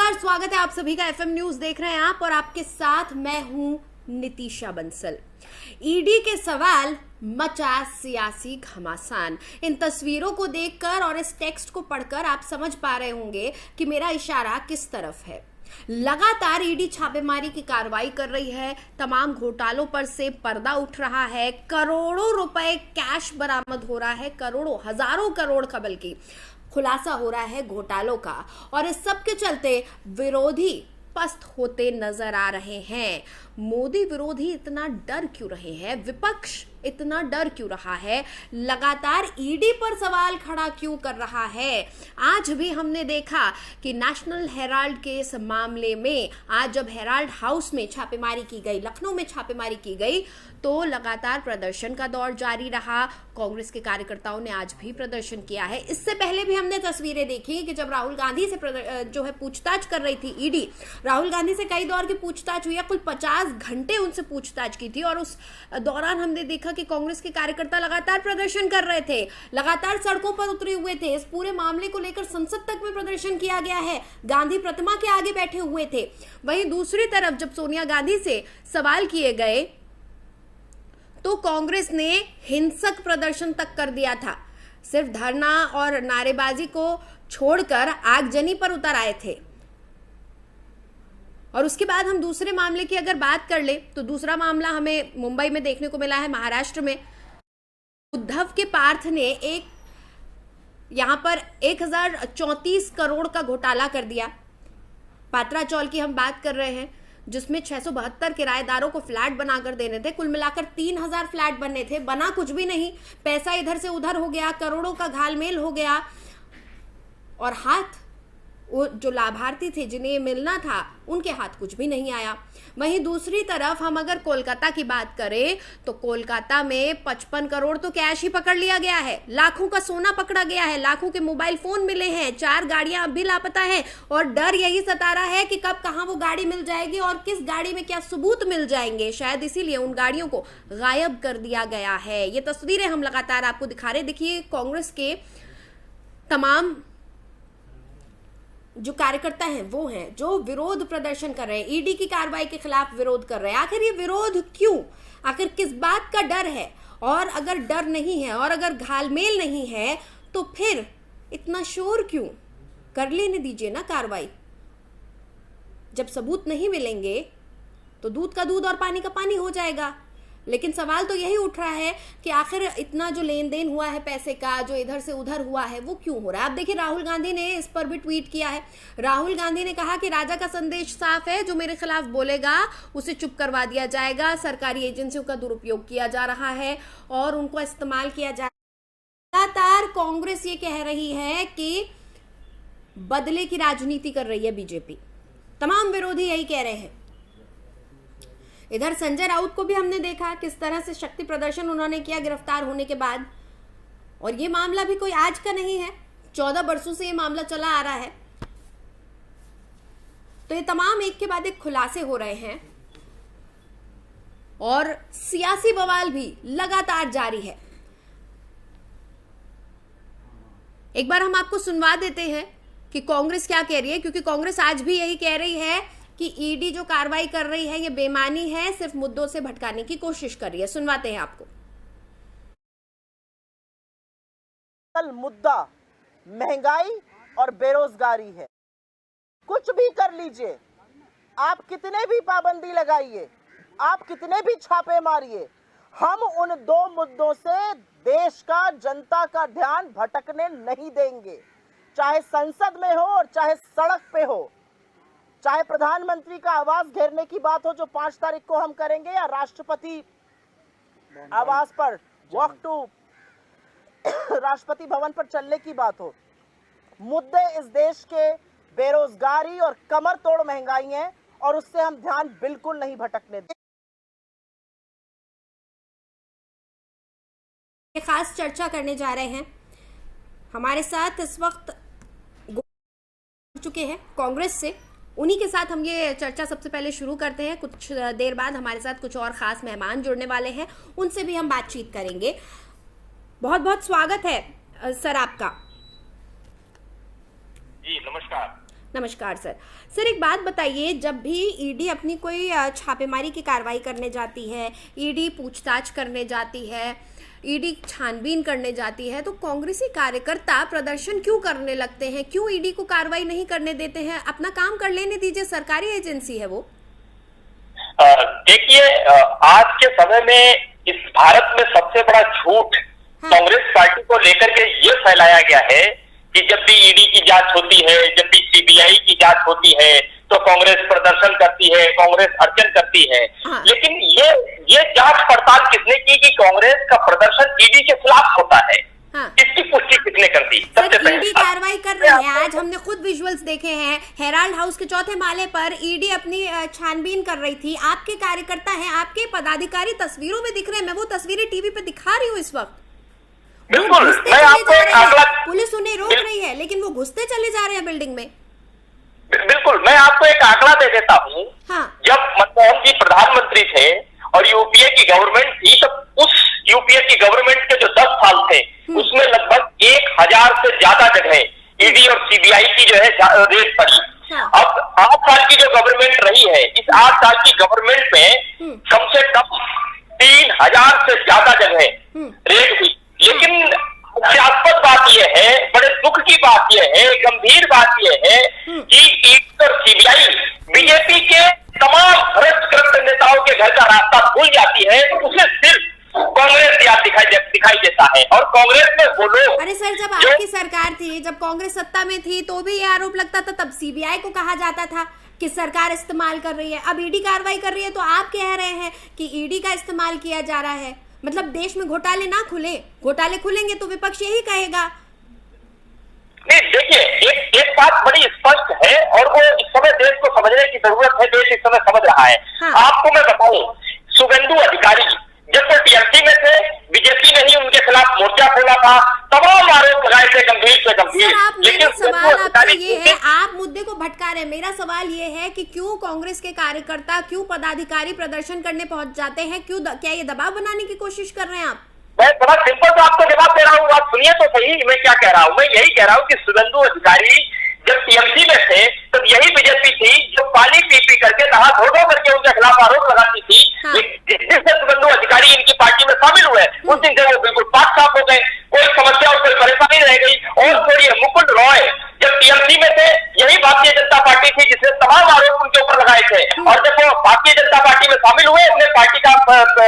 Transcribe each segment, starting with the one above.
नमस्कार, स्वागत है आप सभी का। एफएम न्यूज देख रहे हैं आप और आपके साथ मैं हूं नितिशा बंसल। ईडी के सवाल मचा सियासी घमासान। इन तस्वीरों को देखकर और इस टेक्स्ट को पढ़कर आप समझ पा रहे होंगे कि मेरा इशारा किस तरफ है। लगातार ईडी छापेमारी की कार्रवाई कर रही है, तमाम घोटालों पर से पर्दा उठ रहा है, करोड़ों रुपए कैश बरामद हो रहा है, करोड़ों हजारों करोड़ का बल्कि खुलासा हो रहा है घोटालों का। और इस सब के चलते विरोधी पस्त होते नजर आ रहे हैं। मोदी विरोधी इतना डर क्यों रहे हैं, विपक्ष इतना डर क्यों रहा है, लगातार ईडी पर सवाल खड़ा क्यों कर रहा है। आज भी हमने देखा कि नेशनल हेराल्ड के इस मामले में आज जब हेराल्ड हाउस में छापेमारी की गई, लखनऊ में छापेमारी की गई, तो लगातार प्रदर्शन का दौर जारी रहा। कांग्रेस के कार्यकर्ताओं ने आज भी प्रदर्शन किया है। इससे पहले भी हमने तस्वीरें देखी कि जब राहुल गांधी से जो है पूछताछ कर रही थी ईडी, राहुल गांधी से कई दौर की पूछताछ हुई है, कुल 50 घंटे उनसे पूछताछ की थी। और उस दौरान हमने देखा कि कांग्रेस के कार्यकर्ता लगातार प्रदर्शन कर रहे थे, लगातार सड़कों पर उतरे हुए थे। इस पूरे मामले को लेकर संसद तक में प्रदर्शन किया गया है, गांधी प्रतिमा के आगे बैठे हुए थे। वहीं दूसरी तरफ जब सोनिया गांधी से सवाल किए गए तो कांग्रेस ने हिंसक प्रदर्शन तक कर दिया था। सिर्फ धरना और नारेबाजी को छोड़कर आगजनी पर उतर आए थे। और उसके बाद हम दूसरे मामले की अगर बात कर ले तो दूसरा मामला हमें मुंबई में देखने को मिला है। महाराष्ट्र में उद्धव के पार्थ ने यहां पर 1034 करोड़ का घोटाला कर दिया। पात्रा चौल की हम बात कर रहे हैं, जिसमें 672 किराएदारों को फ्लैट बनाकर देने थे। कुल मिलाकर 3000 फ्लैट बनने थे, बना कुछ भी नहीं। पैसा इधर से उधर हो गया, करोड़ों का घालमेल हो गया और हाथ वो जो लाभार्थी थे जिन्हें ये मिलना था उनके हाथ कुछ भी नहीं आया। वहीं दूसरी तरफ हम अगर कोलकाता की बात करें तो कोलकाता में 55 करोड़ तो कैश ही पकड़ लिया गया है, लाखों का सोना पकड़ा गया है, लाखों के मोबाइल फोन मिले हैं, 4 गाड़ियां अब भी लापता हैं। और डर यही सता रहा है कि कब कहां वो गाड़ी मिल जाएगी और किस गाड़ी में क्या सबूत मिल जाएंगे। शायद इसीलिए उन गाड़ियों को गायब कर दिया गया है। ये तस्वीरें हम लगातार आपको दिखा रहे। देखिए, कांग्रेस के तमाम जो कार्यकर्ता हैं वो हैं जो विरोध प्रदर्शन कर रहे हैं, ईडी की कार्रवाई के खिलाफ विरोध कर रहे हैं। आखिर ये विरोध क्यों, आखिर किस बात का डर है? और अगर डर नहीं है और अगर घालमेल नहीं है तो फिर इतना शोर क्यों? कर लेने दीजिए ना कार्रवाई। जब सबूत नहीं मिलेंगे तो दूध का दूध और पानी का पानी हो जाएगा। लेकिन सवाल तो यही उठ रहा है कि आखिर इतना जो लेन देन हुआ है पैसे का, जो इधर से उधर हुआ है, वो क्यों हो रहा है। आप देखिए, राहुल गांधी ने इस पर भी ट्वीट किया है। राहुल गांधी ने कहा कि राजा का संदेश साफ है, जो मेरे खिलाफ बोलेगा उसे चुप करवा दिया जाएगा। सरकारी एजेंसियों का दुरुपयोग किया जा रहा है और उनको इस्तेमाल किया जा रहा है। लगातार कांग्रेस ये कह रही है कि बदले की राजनीति कर रही है बीजेपी। तमाम विरोधी यही कह रहे हैं। इधर संजय राउत को भी हमने देखा किस तरह से शक्ति प्रदर्शन उन्होंने किया गिरफ्तार होने के बाद। और ये मामला भी कोई आज का नहीं है, 14 वर्षों से ये मामला चला आ रहा है। तो ये तमाम एक के बाद एक खुलासे हो रहे हैं और सियासी बवाल भी लगातार जारी है। एक बार हम आपको सुनवा देते हैं कि कांग्रेस क्या कह रही है, क्योंकि कांग्रेस आज भी यही कह रही है कि ईडी जो कार्रवाई कर रही है ये बेमानी है, सिर्फ मुद्दों से भटकाने की कोशिश कर रही है। सुनवाते हैं आपको। मुद्दा महंगाई और बेरोजगारी है। कुछ भी कर लीजिए, आप कितने भी पाबंदी लगाइए, आप कितने भी छापे मारिए, हम उन 2 मुद्दों से देश का, जनता का ध्यान भटकने नहीं देंगे। चाहे संसद में हो और चाहे सड़क पे हो, चाहे प्रधानमंत्री का आवास घेरने की बात हो जो 5 तारीख को हम करेंगे, या राष्ट्रपति आवास पर वॉक टू राष्ट्रपति भवन पर चलने की बात हो। मुद्दे इस देश के बेरोजगारी और कमर तोड़ महंगाई हैं और उससे हम ध्यान बिल्कुल नहीं भटकने देंगे। खास चर्चा करने जा रहे हैं। हमारे साथ इस वक्त चुके हैं कांग्रेस से, उन्हीं के साथ हम ये चर्चा सबसे पहले शुरू करते हैं। कुछ देर बाद हमारे साथ कुछ और खास मेहमान जुड़ने वाले हैं, उनसे भी हम बातचीत करेंगे। बहुत बहुत स्वागत है सर आपका। जी नमस्कार। नमस्कार सर। सर एक बात बताइए, जब भी ईडी अपनी कोई छापेमारी की कार्रवाई करने जाती है, ईडी पूछताछ करने जाती है, ईडी छानबीन करने जाती है, तो कांग्रेसी कार्यकर्ता प्रदर्शन क्यों करने लगते हैं? क्यों ईडी को कार्रवाई नहीं करने देते हैं? अपना काम कर लेने दीजिए, सरकारी एजेंसी है वो। देखिए, आज के समय में इस भारत में सबसे बड़ा झूठ कांग्रेस पार्टी को लेकर के ये फैलाया गया है कि जब भी ईडी की जांच होती है, जब भी सीबीआई की जांच होती है, तो कांग्रेस प्रदर्शन करती है, कांग्रेस अर्जन करती है। लेकिन ये जांच पड़ताल किसने की कि कांग्रेस का प्रदर्शन ईडी के खिलाफ होता है? इसकी पुष्टि किसने कर दी? ईडी कार्रवाई कर रही है। आज हमने खुद विजुअल्स देखे हैं, हेराल्ड हाउस के चौथे माले पर ईडी अपनी छानबीन कर रही थी। आपके कार्यकर्ता हैं, आपके पदाधिकारी तस्वीरों में दिख रहे हैं। मैं वो तस्वीरें टीवी पे दिखा रही हूँ इस वक्त। बिल्कुल, मैं आपको एक आंकड़ा, पुलिस उन्हें रोक रही है लेकिन वो घुसते चले जा रहे हैं बिल्डिंग में। बिल्कुल, मैं आपको एक आंकड़ा दे देता हूँ। जब मनमोहन जी प्रधानमंत्री थे और यूपीए की गवर्नमेंट थी, तो उस यूपीए की गवर्नमेंट के जो 10 साल थे उसमें लगभग 1000 से ज्यादा जगह ईडी और सीबीआई की जो है रेड पड़ी। अब 8 साल की जो गवर्नमेंट रही है, इस 8 साल की गवर्नमेंट में कम से कम 3000 से ज्यादा जगह रेड हुई। लेकिन हास्यास्पद बात यह है, बड़े दुख की बात यह है, गंभीर बात यह है कि ईडी और सीबीआई बीजेपी के तमाम भ्रष्ट नेताओं के घर का रास्ता भूल जाती है, उसे सिर्फ कांग्रेस याद दिखाई देता है। और कांग्रेस में वो लोग, अरे सर, जब आपकी सरकार थी, जब कांग्रेस सत्ता में थी, तो भी ये आरोप लगता था, तब सीबीआई को कहा जाता था कि सरकार इस्तेमाल कर रही है। अब ईडी कार्रवाई कर रही है तो आप कह रहे हैं कि ईडी का इस्तेमाल किया जा रहा है। मतलब देश में घोटाले ना खुले, घोटाले खुलेंगे तो विपक्ष यही कहेगा। नहीं, देखिए, एक बात बड़ी स्पष्ट है और वो इस समय देश को समझने की जरूरत है। देश इस समय समझ रहा है। आपको मैं बताऊं, शुभेंदु अधिकारी जब वो टीएमसी में थे, बीजेपी ने ही उनके खिलाफ मोर्चा खोला था, तमाम आरोप लगाए थे गंभीर से गंभीर। लेकिन सवाल आपसे ये है, आप मुद्दे को भटका रहे हैं। मेरा सवाल ये है कि क्यों कांग्रेस के कार्यकर्ता, क्यों पदाधिकारी प्रदर्शन करने पहुंच जाते हैं? क्यों, क्या ये दबाव बनाने की कोशिश कर रहे हैं आप? मैं बड़ा सिंपल तो आपको जवाब दे रहा हूँ, आप सुनिए तो सही। मैं क्या कह रहा हूँ, मैं यही कह रहा हूँ कि शुभेंदु अधिकारी जब टीएमसी में थे तब यही बीजेपी थी जो पानी पी पी करके, नहा धो धो करके उनके खिलाफ आरोप लगाती थी। जिस दिन से शुभेंदु अधिकारी इनकी पार्टी में शामिल हुए, उस दिन से वो बिल्कुल पाक साफ हो गए, कोई समस्या और कोई परेशानी रह गई। और छोड़िए, मुकुल रॉय जब टीएमसी में थे, यही भारतीय जनता पार्टी थी जिसने तमाम आरोप उनके ऊपर लगाए थे। और जब वो भारतीय जनता पार्टी में शामिल हुए, उन्हें पार्टी का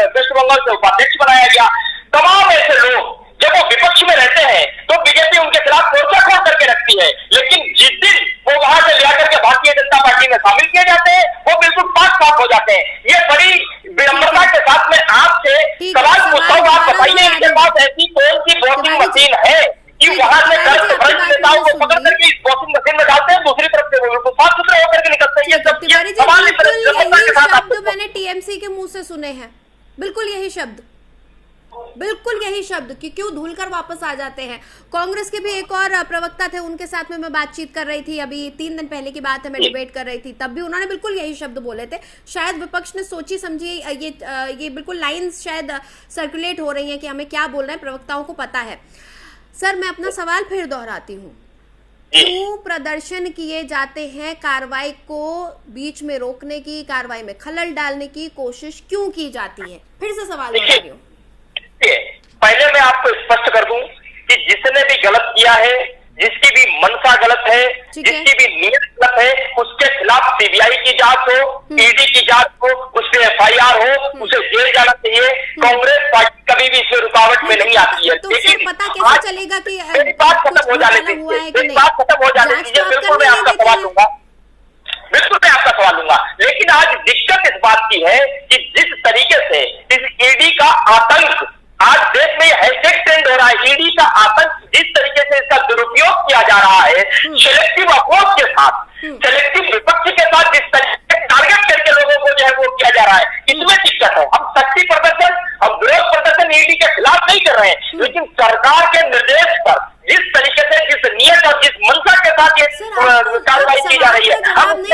वेस्ट बंगाल से उपाध्यक्ष बनाया गया। तमाम ऐसे लोग जब वो विपक्ष में रहते हैं तो बीजेपी उनके खिलाफ मोर्चा खोल करके रखती है, लेकिन जिस दिन वो वहां से ले करके भारतीय जनता पार्टी में शामिल किए जाते हैं, वो बिल्कुल पाक साफ हो जाते हैं। ये बड़ी विडंबना के साथ में आपसे सवाल पूछता हूँ, आप बताइए, इनके पास ऐसी कौन सी वोटिंग मशीन है कि वहां से भ्रष्ट नेताओं को पकड़ करके इस वोटिंग मशीन में डालते हैं, दूसरी तरफ से वो बिल्कुल साफ सुथरे होकर के निकलते हैं? ये सब शब्द मैंने टीएमसी के मुंह से सुने हैं, बिल्कुल यही शब्द, बिल्कुल यही शब्द कि क्यों धूल कर वापस आ जाते हैं। कांग्रेस के भी एक और प्रवक्ता थे, उनके साथ में मैं बातचीत कर रही थी, अभी 3 दिन पहले की बात है, मैं डिबेट कर रही थी, तब भी उन्होंने बिल्कुल यही शब्द बोले थे। शायद विपक्ष ने सोची समझी ये बिल्कुल लाइंस शायद सर्कुलेट हो रही हैं कि हमें क्या बोल रहे हैं, प्रवक्ताओं को पता है। सर, मैं अपना सवाल फिर दोहराती हूँ, क्यों प्रदर्शन किए जाते हैं? कार्रवाई को बीच में रोकने की, कार्रवाई में खलल डालने की कोशिश क्यों की जाती है? फिर से सवाल दोहरा रही हूँ। पहले मैं आपको स्पष्ट कर दूं कि जिसने भी गलत किया है, जिसकी भी मंशा गलत है, जिसकी भी नीयत गलत है, उसके खिलाफ सीबीआई की जांच हो, ईडी की जांच हो, उस पर एफआईआर हो, उसे जेल जाना चाहिए। कांग्रेस पार्टी कभी भी इसमें रुकावट में नहीं आती है। तो लेकिन पता कैसे चलेगा कि बात खत्म हो जाने दीजिए, बात खत्म हो जाने दीजिए। बिल्कुल मैं आपका सवाल लूंगा, बिल्कुल मैं आपका सवाल लूंगा। लेकिन आज दिक्कत इस बात की है कि जिस तरीके से इस ईडी का आतंक आज देश में हैशटैग ट्रेंड हो रहा है, ईडी का आतंक, जिस तरीके से इसका दुरुपयोग किया जा रहा है, सिलेक्टिव अप्रोच के साथ, सिलेक्टिव विपक्ष के साथ, जिस तरीके से टारगेट करके लोगों को जो है वो किया जा रहा है, इसमें दिक्कत है। हम शक्ति प्रदर्शन, हम विरोध प्रदर्शन ईडी के खिलाफ नहीं कर रहे हैं, लेकिन सरकार के निर्देश पर जिस तरीके से, जिस नियत और जिस मंशा के साथ ये कार्रवाई की जा रही है, हम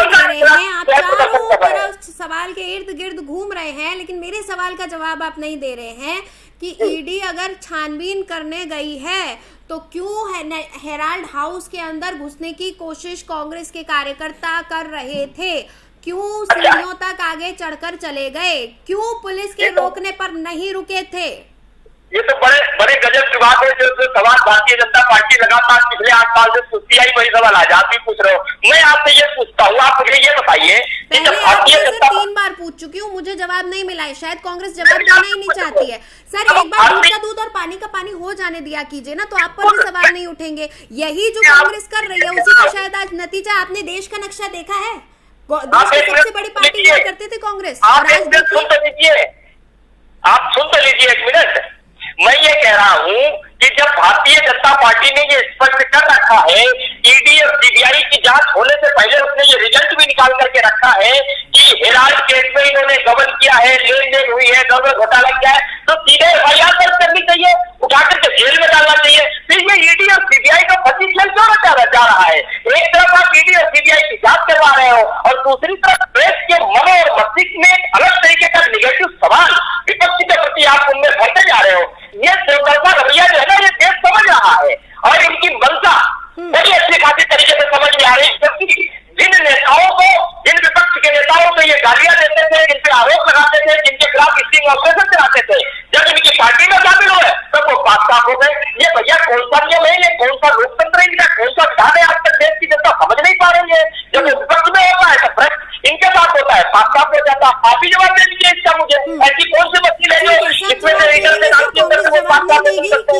सवाल के इर्द गिर्द घूम रहे हैं, लेकिन मेरे सवाल का जवाब आप नहीं दे रहे हैं कि ईडी अगर छानबीन करने गई है तो क्यों हेराल्ड हाउस के अंदर घुसने की कोशिश कांग्रेस के कार्यकर्ता कर रहे थे, क्यों सीढ़ियों तक आगे चढ़कर चले गए, क्यों पुलिस के रोकने पर नहीं रुके थे? ये तो बड़े बड़े गजब की बात है जो सवाल भारतीय जनता पार्टी लगातार पिछले 8 साल से पूछती आई, वही सवाल आज आप भी पूछ रहे हो। मैं आपसे ये पूछता हूँ, आप मुझे ये बताइए कि जब भारतीय जनता 3 बार पूछ चुकी हूँ, मुझे जवाब नहीं मिला है, शायद कांग्रेस जवाब देना ही नहीं चाहती है। सर एक बार दूध का दूध और पानी का पानी हो जाने दिया कीजिए ना, तो आप पर भी सवाल नहीं उठेंगे। यही जो कांग्रेस कर रही है उसी का शायद आज नतीजा। आपने देश का नक्शा देखा है, देश की सबसे बड़ी पार्टी हुआ करते थे कांग्रेस, और आज आप सुन तो लीजिए 1 मिनट। मैं ये कह रहा हूँ कि जब भारतीय जनता पार्टी ने ये स्पष्ट कर रखा है, ईडी और सीबीआई की जांच होने से पहले उसने ये रिजल्ट भी निकाल करके रखा है कि हेराल्ड केस में इन्होंने गबन किया है, लेन देन हुई है, गड़बड़ घोटाला किया है, तो सीधे एफआईआर दर्ज करनी चाहिए, उठा करके जेल में डालना चाहिए। फिर ये ईडी और सीबीआई का फंसी खेल क्यों जा रहा है? एक तरफ आप ईडी और सीबीआई की जांच करवा रहे हो और दूसरी तरफ प्रेस के मन और मस्तिष्क में एक अलग तरीके का निगेटिव सवाल विपक्ष के प्रति आप उनमें भरते जा रहे हो। ये देवदत्ता रवैया जो है ना, ये देश समझ रहा है और इनकी मंशा बड़ी अच्छी खासी तरीके से समझ में आ रही है, क्योंकि जिन नेताओं को, जिन विपक्ष के नेताओं को ये गालियां देते थे, जिन पे आरोप लगाते थे, जिनके खिलाफ स्टिंग ऑपरेशन चलाते थे, जब इनकी पार्टी में शामिल हुए तब वो बात साफ हो गए। ये भैया कौन सा नियम है, ये कौन सा लोकतंत्र है, इनका कौन सा विधान है, आज तक देश की जनता समझ नहीं पा रही है। जब विपक्ष में होता है तो प्रश्न इनके साथ होता है, बात साफ हो जाता। आप ही जवाब दे दीजिए इसका मुझे, ऐसी कौन सी बच्ची ले लो इसमें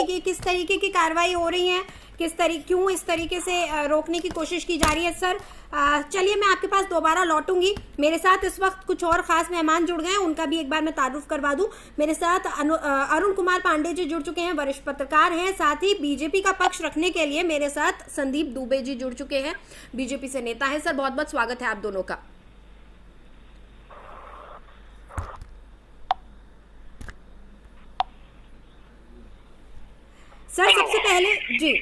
कि किस तरीके की कार्रवाई हो रही है, किस तरीके, क्यों इस तरीके से रोकने की कोशिश की जा रही है। सर चलिए मैं आपके पास दोबारा लौटूंगी। मेरे साथ इस वक्त कुछ और खास मेहमान जुड़ गए हैं, उनका भी एक बार मैं तारुफ करवा दूं। मेरे साथ अरुण कुमार पांडे जी जुड़ चुके हैं, वरिष्ठ पत्रकार हैं। साथ ही बीजेपी का पक्ष रखने के लिए मेरे साथ संदीप दुबे जी जुड़ चुके हैं, बीजेपी से नेता है। सर बहुत बहुत स्वागत है आप दोनों का। सर सबसे पहले जी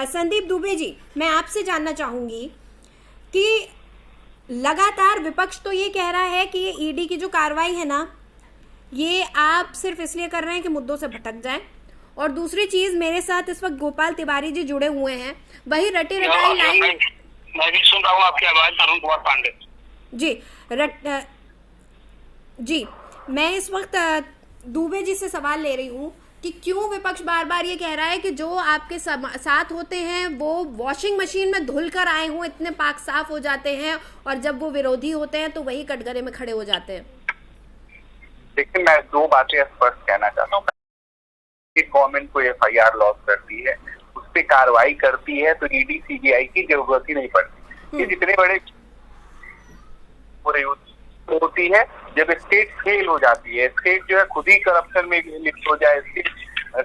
संदीप दुबे जी, मैं आपसे जानना चाहूंगी कि लगातार विपक्ष तो ये कह रहा है कि ये ईडी की जो कार्रवाई है ना, ये आप सिर्फ इसलिए कर रहे हैं कि मुद्दों से भटक जाएं, और दूसरी चीज मेरे साथ इस वक्त गोपाल तिवारी जी जुड़े हुए हैं, वही रटे रटाई लाइन। मैं भी सुन रहा हूँ आपकी आवाज, अरुण कुमार पांडे जी मैं इस वक्त दुबे जी से सवाल ले रही हूँ कि क्यों विपक्ष बार बार ये कह रहा है कि जो आपके साथ होते हैं वो वॉशिंग मशीन में धुल कर आए हों, इतने पाक साफ हो जाते हैं, और जब वो विरोधी होते हैं तो वही कटघरे में खड़े हो जाते हैं। देखिए मैं 2 बातें स्पष्ट कहना चाहता हूँ। गवर्नमेंट को एफआईआर लॉन्च करती है, उस पर कार्रवाई करती है, तो ईडी सीबीआई की जरूरत ही नहीं पड़ती। ये जितने बड़े होती है जब स्टेट फेल हो जाती है, स्टेट जो है खुद ही करप्शन में लिप्त हो जाए, स्टेट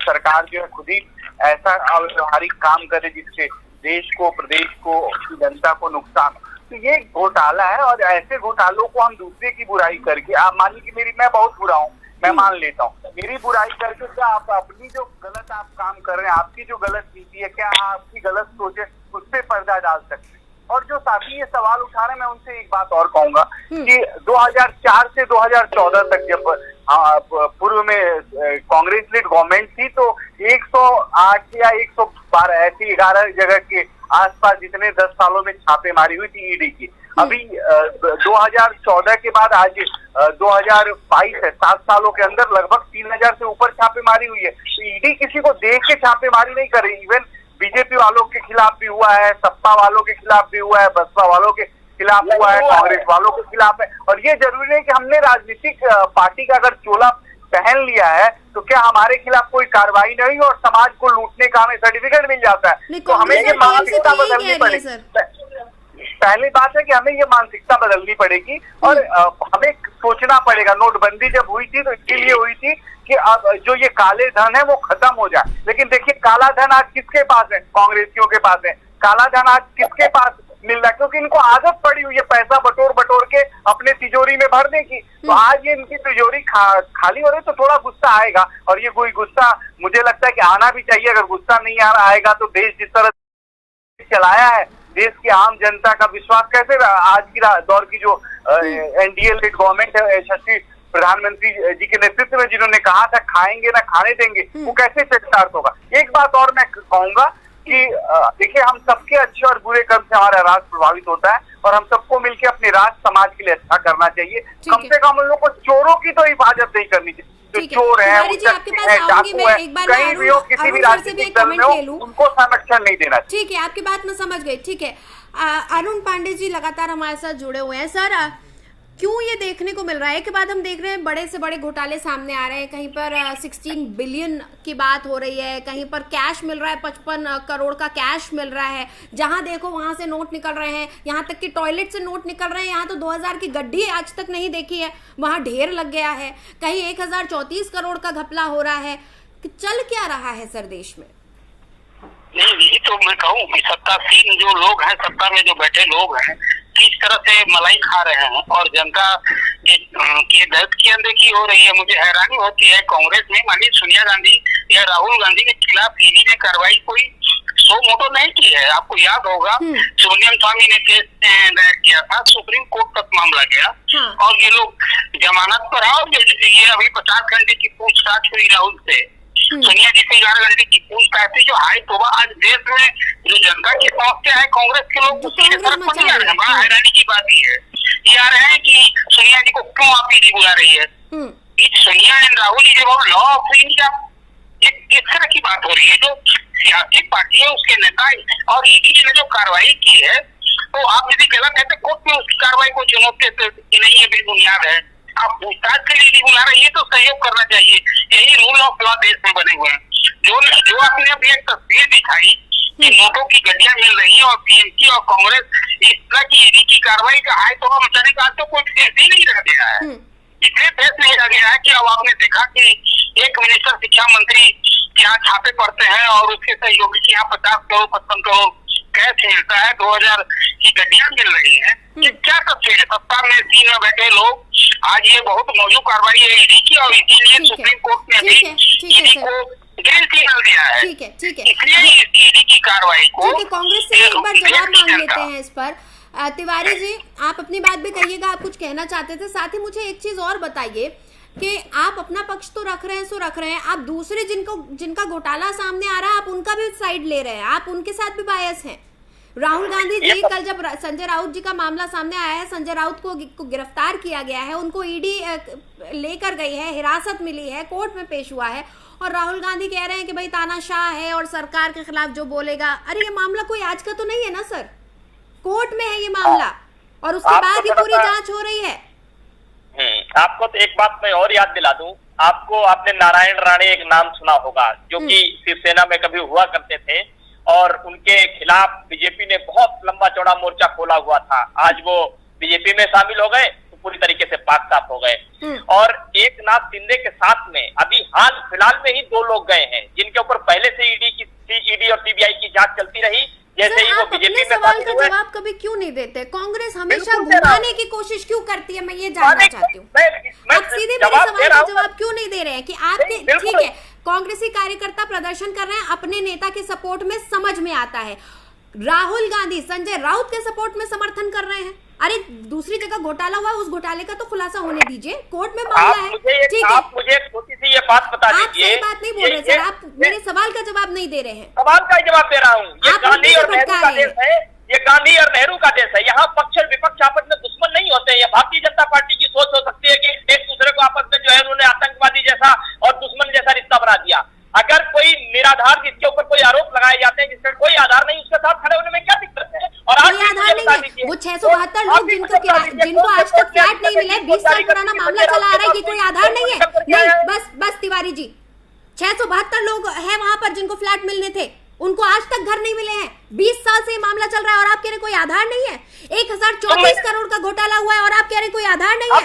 सरकार जो है खुद ही ऐसा अव्यवहारिक काम करे जिससे देश को, प्रदेश को, जनता को नुकसान, तो ये घोटाला है। और ऐसे घोटालों को हम दूसरे की बुराई करके, आप मानिए कि मैं बहुत बुरा हूँ, मैं मान लेता हूँ, मेरी बुराई करके क्या आप अपनी जो गलत आप काम कर रहे हैं, आपकी जो गलत नीति है, क्या आपकी गलत सोच है, उस पर पर्दा डाल सकते हैं। और जो साथी ये सवाल उठा रहे हैं, मैं उनसे एक बात और कहूंगा कि 2004 से 2014 तक जब पूर्व में कांग्रेस लीड गवर्नमेंट थी, तो 108 या 112 ऐसी 11 जगह के आसपास जितने 10 सालों में छापेमारी हुई थी ईडी की। अभी 2014 के बाद आज 2022 है, 7 सालों के अंदर लगभग 3000 से ऊपर छापेमारी हुई है। तो ईडी किसी को देख के छापेमारी नहीं कर रही। इवन बीजेपी वालों के खिलाफ भी हुआ है, सपा वालों के खिलाफ भी हुआ है, बसपा वालों के खिलाफ हुआ है, कांग्रेस वालों के खिलाफ है। और ये जरूरी नहीं कि हमने राजनीतिक पार्टी का अगर चोला पहन लिया है तो क्या हमारे खिलाफ कोई कार्रवाई नहीं और समाज को लूटने का हमें सर्टिफिकेट मिल जाता है। तो हमें ये मानसिकता बदलनी पड़ेगी। पहली बात है कि हमें ये मानसिकता बदलनी पड़ेगी और हमें सोचना पड़ेगा। नोटबंदी जब हुई थी तो इसके लिए हुई थी कि अब जो ये काले धन है वो खत्म हो जाए। लेकिन देखिए काला धन आज किसके पास है? कांग्रेसियों के पास है। काला धन आज किसके पास मिल रहा है? क्योंकि इनको आदत पड़ी हुई है पैसा बटोर बटोर के अपने तिजोरी में भरने की। तो आज ये इनकी तिजोरी खाली हो रही तो थोड़ा गुस्सा आएगा और ये कोई गुस्सा मुझे लगता है कि आना भी चाहिए। अगर गुस्सा नहीं आ रहा आएगा तो देश जिस तरह चलाया है, देश की आम जनता का विश्वास कैसे आज की दौर की जो एनडीए लीड गवर्नमेंट है, यशस्वी प्रधानमंत्री जी के नेतृत्व में जिन्होंने कहा था खाएंगे ना खाने देंगे, वो कैसे चरितार्थ होगा। एक बात और मैं कहूंगा कि देखिए, हम सबके अच्छे और बुरे कर्म से हमारा राष्ट्र प्रभावित होता है और हम सबको मिलकर अपने राष्ट्र समाज के लिए अच्छा करना चाहिए। कम से कम उन लोगों को चोरों की तो हिफाजत नहीं करनी चाहिए। जो चोर है, डाकू है, कहीं भी हो, किसी भी राजनीतिक दल में हो, उनको संरक्षण नहीं देना चाहिए। ठीक है, आपकी बात मैं समझ गई। ठीक है, अरुण पांडे जी लगातार हमारे साथ जुड़े हुए हैं। सर, क्यों ये देखने को मिल रहा है कि बाद हम देख रहे हैं बड़े से बड़े घोटाले सामने आ रहे हैं, कहीं पर 16 बिलियन की बात हो रही है, कहीं पर कैश मिल रहा है, 55 करोड़ का कैश मिल रहा है, जहां देखो वहां से नोट निकल रहे हैं, यहां तक कि टॉयलेट से नोट निकल रहे हैं। यहाँ तो 2000 की गड्डी आज तक नहीं देखी है, वहां ढेर लग गया है, कहीं 1034 करोड़ का घपला हो रहा है। चल क्या रहा है सर देश में? नहीं, यही तो मैं कहूँ कि सत्तासीन जो लोग हैं, सत्ता में जो बैठे लोग हैं, किस तरह से मलाई खा रहे हैं और जनता के दर्द की अनदेखी हो रही है। मुझे हैरानी होती है, कांग्रेस ने माननीय सोनिया गांधी या राहुल गांधी के खिलाफ ईडी ने कार्रवाई कोई सो मोटो नहीं की है। आपको याद होगा, सोनियम स्वामी ने केस दायर किया था, सुप्रीम कोर्ट तक मामला गया और ये लोग जमानत पर आओ। ये अभी 50 घंटे की पूछताछ हुई राहुल से, सोनिया जी से 11 घंटे की पूछताछ, जो हाई तोबा। आज देश में जो जनता की समस्या है, कांग्रेस के लोग उसकी तरफ नहीं आ रहे हैं। बड़ा हैरानी की बात ये आ रहे हैं कि सोनिया जी को क्यों आप ईडी बुला रही है। Sonia and Rahul ji law of India, किस तरह की बात हो रही है। जो सियासी पार्टी है उसके नेता और ईडी ने जो कार्रवाई की है, तो आप यदि गलत है तो कोर्ट में उसकी कार्रवाई को चुनौती नहीं है, बेबुनियाद है। आप पूछताछ के लिए बुला रही है तो सहयोग करना चाहिए। यही रूल ऑफ लॉ देश में बने हुए हैं। जो आपने अभी एक तस्वीर दिखाई कि नोटों की गड्डियां मिल रही है और पीएमसी और कांग्रेस इस तरह की ईडी की कार्रवाई का हाई तोबा मचाने का आज तो कोई देश ही नहीं रह गया है। इसलिए देश नहीं रह गया है कि अब आपने देखा कि एक मिनिस्टर शिक्षा मंत्री यहाँ छापे पड़ते हैं और उसके सहयोगी के यहाँ 50 करोड़ 55 करोड़ कैश मिलता है, 2000 की गड्डियां मिल रही है। ये क्या तस्वीर है? सत्ता में सीन में बैठे लोग, आज ये बहुत मौजूद कार्रवाई है ईडी की और इसीलिए सुप्रीम कोर्ट ने भी ईडी को जेल सिग्नल दिया है। ठीक है, ठीक है, इसलिए ईडी की कार्रवाई को कांग्रेस से एक बार जवाब मांग लेते हैं इस पर। तिवारी जी, आप अपनी बात भी कहिएगा, आप कुछ कहना चाहते थे। साथ ही मुझे एक चीज और बताइए कि आप अपना पक्ष तो रख रहे हैं, आप दूसरे जिनका घोटाला सामने आ रहा है, आप उनका भी साइड ले रहे हैं, आप उनके साथ भी बायस हैं। राहुल गांधी जी, कल जब संजय राउत जी का मामला सामने आया है, संजय राउत को गिरफ्तार किया गया है, उनको ईडी लेकर गई है, हिरासत मिली है, कोर्ट में पेश हुआ है और राहुल गांधी कह रहे हैं कि भाई तानाशाह है और सरकार के खिलाफ जो बोलेगा। अरे ये मामला कोई आज का तो नहीं है ना सर, कोर्ट में है ये मामला और उसके बाद ही पूरी जांच हो रही है। आपको तो एक बात मैं और याद दिला दूं, आपने नारायण राणे एक नाम सुना होगा, जो कि शिवसेना में कभी हुआ करते थे और उनके खिलाफ बीजेपी ने बहुत लंबा चौड़ा मोर्चा खोला हुआ था। आज वो बीजेपी में शामिल हो गए तो पूरी तरीके से पाक साफ हो गए। और एक नाथ शिंदे के साथ में अभी हाल फिलहाल में ही 2 लोग गए हैं जिनके ऊपर पहले से ईडी और सीबीआई की जांच चलती रही। जैसे ही वो बीजेपी में सवाल का जवाब कभी क्यों नहीं देते? कांग्रेस हमेशा घुमाने की कोशिश क्यों करती है, मैं ये जानना चाहती हूँ। आप सीधे मेरे सवाल का जवाब क्यों नहीं दे रहे हैं कि आपके, ठीक है, कांग्रेसी कार्यकर्ता प्रदर्शन कर रहे हैं अपने नेता के सपोर्ट में, समझ में आता है। राहुल गांधी संजय राउत के सपोर्ट में समर्थन कर रहे हैं। अरे दूसरी जगह घोटाला हुआ, उस घोटाले का तो खुलासा होने दीजिए, कोर्ट में मामला है। ठीक है, आप मुझे छोटी सी ये बात बता दीजिए। आप बात नहीं बोल रहे सर, आप मेरे सवाल का जवाब नहीं दे रहे हैं। सवाल का जवाब दे रहा हूँ। ये गांधी और नेहरू का देश है, ये गांधी और नेहरू का देश है। यहाँ पक्ष और विपक्ष आपस में दुश्मन नहीं होते। ये भारतीय जनता पार्टी की सोच हो सकती है कि एक दूसरे को आपस में जो है उन्होंने आतंकवादी जैसा और दुश्मन जैसा रिश्ता बना दिया। अगर कोई निराधार जिसके ऊपर कोई आरोप लगाए जाते हैं जिसका कोई आधार नहीं, उसके साथ खड़े होने में क्या दिक्कत है? और आज वो 672 लोग जिनको आज तक फ्लैट नहीं मिले, 20 साल पुराना मामला चला आ रहा है, ये कोई आधार नहीं है? नहीं, बस तिवारी जी, 672 लोग हैं वहां पर जिनको फ्लैट मिलने थे, उनको आज तक घर नहीं मिले हैं। 20 साल से मामला चल रहा है और आप कह रहे कोई आधार नहीं है। 1034 करोड़ का घोटाला हुआ है और आप कह रहे कोई आधार नहीं है।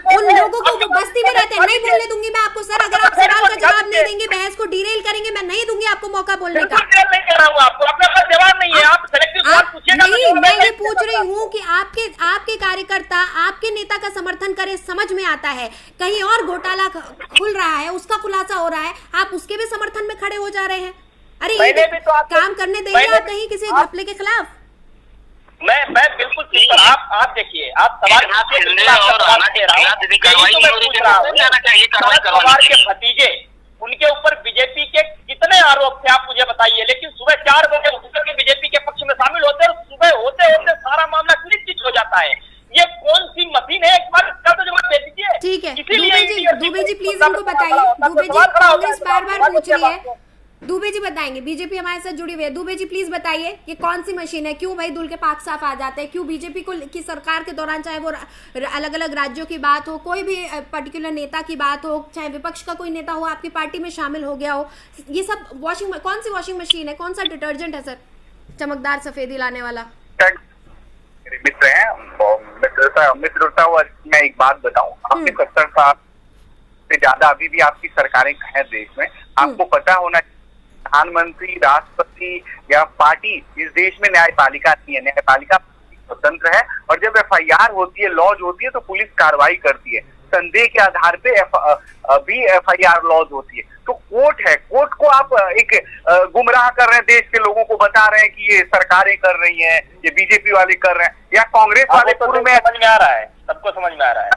उन लोगों को बस्ती में रहते हैं। नहीं बोलने दूंगी मैं आपको सर, अगर आप सवाल का जवाब नहीं देंगे, बहस को डिरेल करेंगे, मैं नहीं दूंगी आपको मौका बोलने का। नहीं, मैं ये पूछ रही हूँ कि आपके कार्यकर्ता आपके नेता का समर्थन करे, समझ में आता है। कहीं और घोटाला खुल रहा है, उसका खुलासा हो रहा है, आप उसके भी समर्थन में खड़े हो जा रहे हैं। अरे ये काम करने देंगे आप कहीं किसी घपले के खिलाफ? मैं बिल्कुल ठीक पर आप देखिए, आप सवाल पवार के भतीजे, उनके ऊपर बीजेपी के कितने आरोप थे आप मुझे बताइए, लेकिन सुबह 4 बजे उठकर के बीजेपी के पक्ष में शामिल होते हैं और सुबह होते होते सारा मामला निश्चित हो जाता है। ये कौन सी मशीन है? एक बार इसका तो जवाब दे दीजिए। ठीक है दुबे जी प्लीज इनको बताइए। दुबे जी कांग्रेस बार पूछ रही है, दुबे जी बताएंगे, बीजेपी हमारे साथ जुड़ी हुई है। दुबे जी प्लीज बताइए ये कौन सी मशीन है, क्यों भाई धुल के पाक साफ आ जाते हैं, क्यों बीजेपी को की सरकार के दौरान, चाहे वो अलग अलग राज्यों की बात हो, कोई भी पर्टिकुलर नेता की बात हो, चाहे विपक्ष का कोई नेता हो आपकी पार्टी में शामिल हो गया हो, ये सब कौन सी वॉशिंग मशीन है, कौन सा डिटर्जेंट है सर चमकदार सफेदी लाने वाला? मित्र है मित्रता। मैं एक बात बताऊं, आपके 70 साल से ज्यादा अभी भी आपकी सरकारें हैं देश में, आपको पता होना, प्रधानमंत्री, राष्ट्रपति या पार्टी इस देश में न्यायपालिका नहीं है। न्यायपालिका स्वतंत्र है और जब FIR होती है, लॉज होती है, तो पुलिस कार्रवाई करती है। संदेह के आधार पे भी FIR लॉज होती है। तो कोर्ट है, कोर्ट को आप एक गुमराह कर रहे हैं, देश के लोगों को बता रहे हैं कि ये सरकारें कर रही हैं, ये बीजेपी वाले कर रहे हैं या कांग्रेस वाले। पूर्व में समझ में आ रहा है, सबको समझ में आ रहा है।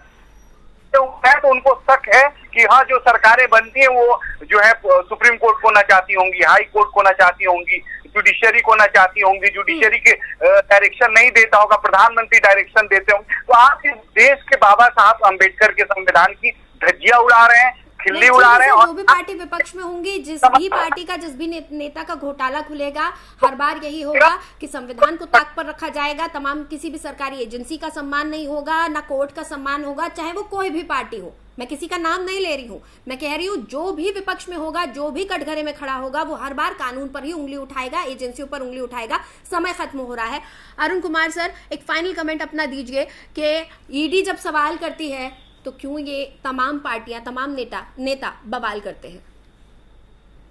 तो उनको शक है कि हाँ, जो सरकारें बनती हैं वो जो है सुप्रीम कोर्ट को ना चाहती होंगी, हाई कोर्ट को ना चाहती होंगी, जुडिशरी को ना चाहती होंगी, जुडिशरी के डायरेक्शन नहीं देता होगा, प्रधानमंत्री डायरेक्शन देते होंगे। तो आप इस देश के बाबा साहब अम्बेडकर के संविधान की धज्जियां उड़ा रहे हैं, खिल्ली उड़ा रहे हैं। जो भी पार्टी विपक्ष में होंगी, जिस भी पार्टी का जिस भी नेता का घोटाला खुलेगा, हर बार यही होगा कि संविधान को ताक पर रखा जाएगा, तमाम किसी भी सरकारी एजेंसी का सम्मान नहीं होगा, ना कोर्ट का सम्मान होगा, चाहे वो कोई भी पार्टी हो। मैं किसी का नाम नहीं ले रही हूँ, मैं कह रही हूँ जो भी विपक्ष में होगा, जो भी कटघरे में खड़ा होगा, वो हर बार कानून पर ही उंगली उठाएगा, एजेंसियों पर उंगली उठाएगा। समय खत्म हो रहा है। अरुण कुमार सर एक फाइनल कमेंट अपना दीजिए कि ईडी जब सवाल करती है तो क्यों ये तमाम पार्टियां, तमाम नेता बवाल करते हैं?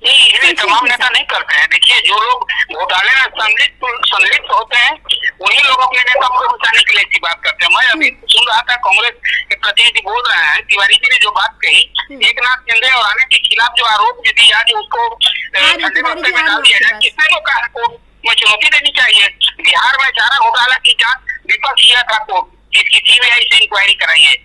नहीं, तमाम नेता नहीं करते हैं। देखिए, जो लोग घोटाले में संलिप्त होते हैं उन्हीं लोग अपने नेता को बचाने के लिए ऐसी बात करते हैं। मैं अभी सुन रहा था, कांग्रेस के प्रतिनिधि बोल रहे हैं, तिवारी जी ने जो बात कही, एकनाथ शिंदे और आने के खिलाफ जो आरोप दिया, जो उसको ठंडे बस्ते में डाल दिया जाए, किसने लोग कहा को चुनौती देनी चाहिए। बिहार में चारा घोटाला की जांच विपक्ष किया था, तो इसकी CBI से इंक्वायरी कराई है।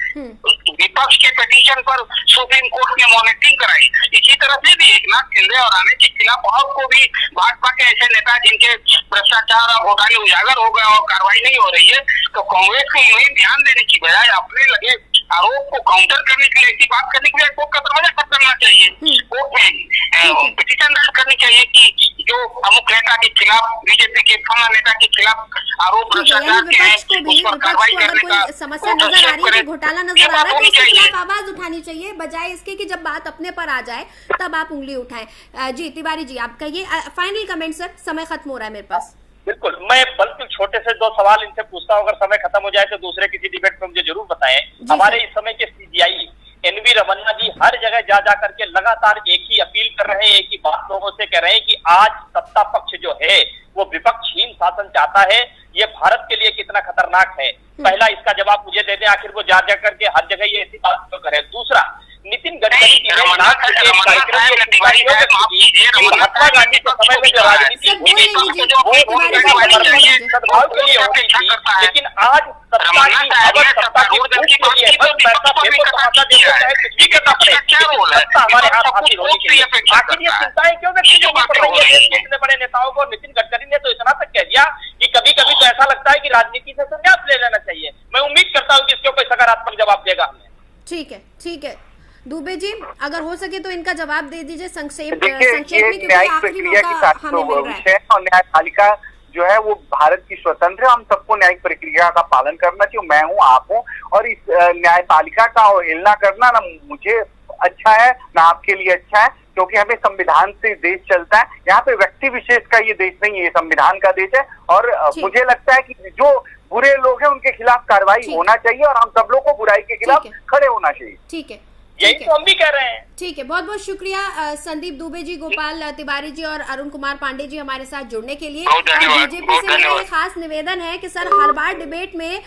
विपक्ष के पिटीशन पर सुप्रीम कोर्ट ने मॉनिटरिंग कराई। इसी तरह से भी एकनाथ शिंदे और आने के खिलाफ और को भी भाजपा के ऐसे नेता जिनके भ्रष्टाचार और घोटाले उजागर हो गए और कार्रवाई नहीं हो रही है, तो कांग्रेस को यूं ही ध्यान देने की बजाय अपने लगे आरोप को काउंटर करने के लिए, ऐसी बात करने के लिए कोर्ट का दरवाजा खत्म करना चाहिए। कोर्ट में पिटीशन दायर करनी चाहिए कि जो अमुक नेता के खिलाफ, बीजेपी के फलाना नेता के खिलाफ आरोप भ्रष्टाचार के हैं, उस पर कार्रवाई करने का समस्या नजर आ रही है, घोटाला नजर आ रहा है, तो इसके खिलाफ आवाज उठानी चाहिए, बजाय इसके कि जब बात अपने पर आ जाए तब आप उंगली उठाएं। जी तिवारी जी, आप कहिए फाइनल कमेंट सर, समय खत्म हो रहा है मेरे पास। बिल्कुल, मैं बल्कि छोटे से 2 सवाल इनसे पूछता हूँ, अगर समय खत्म हो जाए तो दूसरे किसी डिबेट में मुझे जरूर बताएं। हमारे इस समय के CGI NV रमन्ना जी हर जगह जा करके लगातार एक ही अपील कर रहे हैं, एक ही बात लोगों से कह रहे हैं कि आज सत्ता पक्ष जो है वो विपक्षहीन शासन चाहता है। ये भारत के लिए कितना खतरनाक है, पहला इसका जवाब मुझे दे दें। आखिर वो जा करके हर जगह ये ऐसी बात क्यों करे? दूसरा, नितिन गडकरी जी ने महात्मा गांधी के समय में जो राजनीति सद्भाव के लिए होती थी, लेकिन आज सत्ता की पूर्ति के लिए बस पैसा फेंको, तमाशा देखो, चाहे कुछ भी करना पड़े, सत्ता हमारे हाथ हासिल होने के लिए। आखिर ये चिंताएं क्यों व्यक्त कर रही है देश के इतने बड़े नेताओं को? नितिन गडकरी ने तो इतना तक कह दिया कि कभी कभी तो ऐसा लगता है कि राजनीति से संन्यास ले लेना चाहिए। मैं उम्मीद करता हूँ कि इसके कोई सकारात्मक जवाब देगा हमें। ठीक है दुबे जी, अगर हो सके तो इनका जवाब दे दीजिए संक्षेप में, क्योंकि न्यायिक प्रक्रिया की विषय और न्यायपालिका जो है वो भारत की स्वतंत्र है। हम सबको न्यायिक प्रक्रिया का पालन करना चाहिए। मैं हूँ, आप हूँ, और इस न्यायपालिका का अवहेलना करना ना मुझे अच्छा है ना आपके लिए अच्छा है, क्योंकि हमें संविधान से देश चलता है। यहाँ पे व्यक्ति विशेष का ये देश नहीं है, ये संविधान का देश है। और मुझे लगता है कि जो बुरे लोग हैं उनके खिलाफ कार्रवाई होना चाहिए और हम सब लोग को बुराई के खिलाफ खड़े होना चाहिए। ठीक है, यही तो हम भी कह रहे हैं। ठीक है, बहुत बहुत शुक्रिया संदीप दुबे जी, गोपाल तिवारी जी और अरुण कुमार पांडे जी हमारे साथ जुड़ने के लिए। बीजेपी से मेरा एक खास निवेदन है कि सर हर बार डिबेट में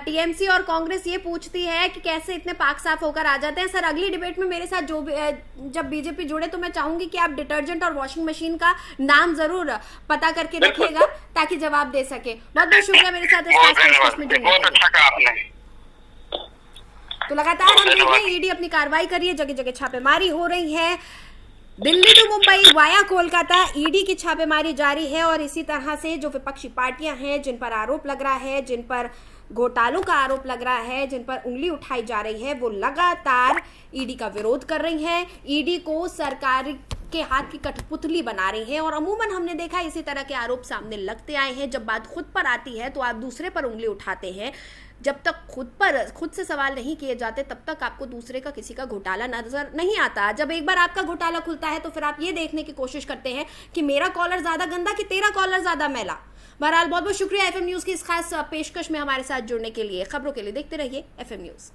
टीएमसी और कांग्रेस ये पूछती है कि कैसे इतने पाक साफ होकर आ जाते हैं। सर अगली डिबेट में मेरे साथ जब बीजेपी जुड़े तो मैं चाहूंगी कि आप डिटर्जेंट और वॉशिंग मशीन का नाम जरूर पता करके रखिएगा ताकि जवाब दे सके। बहुत बहुत शुक्रिया मेरे साथ इस खास पेशकश में जुड़ने के लिए। तो लगातार हम देख रहे हैं ईडी अपनी कार्रवाई कर रही है, जगह जगह छापेमारी हो रही है। Delhi to Mumbai via Kolkata ED की छापेमारी जारी है और इसी तरह से जो विपक्षी पार्टियां हैं जिन पर आरोप लग रहा है, जिन पर घोटालों का आरोप लग रहा है, जिन पर उंगली उठाई जा रही है, वो लगातार ईडी का विरोध कर रही हैं, ईडी को सरकार के हाथ की कठपुतली बना रही है। और अमूमन हमने देखा इसी तरह के आरोप सामने लगते आए हैं। जब बात खुद पर आती है तो आप दूसरे पर उंगली उठाते हैं। जब तक खुद से सवाल नहीं किए जाते तब तक आपको दूसरे का किसी का घोटाला नजर नहीं आता। जब एक बार आपका घोटाला खुलता है तो फिर आप ये देखने की कोशिश करते हैं कि मेरा कॉलर ज्यादा गंदा कि तेरा कॉलर ज्यादा मैला। बहरहाल बहुत बहुत शुक्रिया एफएम न्यूज की इस खास पेशकश में हमारे साथ जुड़ने के लिए। खबरों के लिए देखते रहिए एफएम न्यूज।